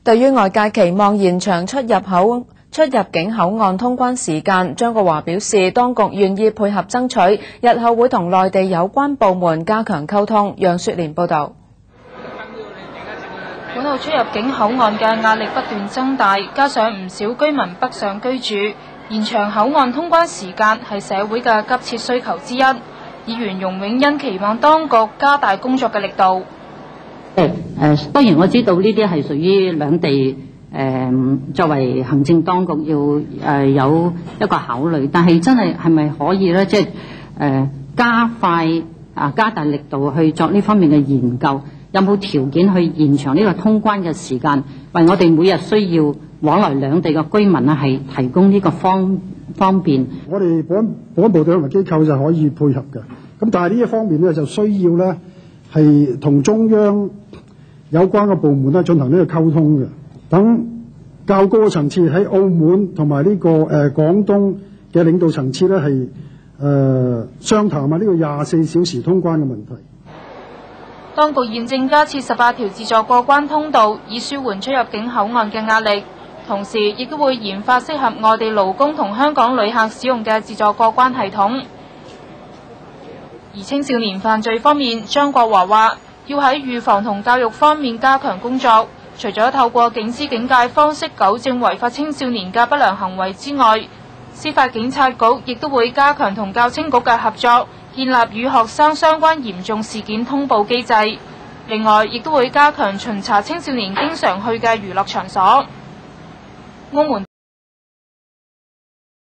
對於外界期望延長出入境口岸通關時間，張國華表示，當局願意配合爭取，日後會同內地有關部門加強溝通。楊雪蓮報導。本澳出入境口岸嘅壓力不斷增大，加上唔少居民北上居住，延長口岸通關時間係社會嘅急切需求之一。議員容永欣期望當局加大工作嘅力度。當然我知道呢啲係屬於兩地作為行政當局要有一個考慮，但係真係咪可以咧？即係加快加大力度去作呢方面嘅研究，有冇條件去延長呢個通關嘅時間，為我哋每日需要往來兩地嘅居民啊，係提供呢個方便。我哋保安部隊同埋機構就可以配合嘅，咁但係呢一方面咧就需要咧係同中央有關嘅部門咧進行呢個溝通嘅，等較高嘅層次喺澳門同埋呢個廣東嘅領導層次咧係商談下呢個24小時通關嘅問題。當局現正加設18條自助過關通道，以舒緩出入境口岸嘅壓力。同時，亦都會研發適合外地勞工同香港旅客使用嘅自助過關系統。而青少年犯罪方面，張國華話要喺預防同教育方面加強工作。除咗透過警司警戒方式糾正違法青少年嘅不良行為之外，司法警察局亦都會加強同教青局嘅合作，建立與學生相關嚴重事件通報機制。另外，亦都會加強巡查青少年經常去嘅娛樂場所。澳門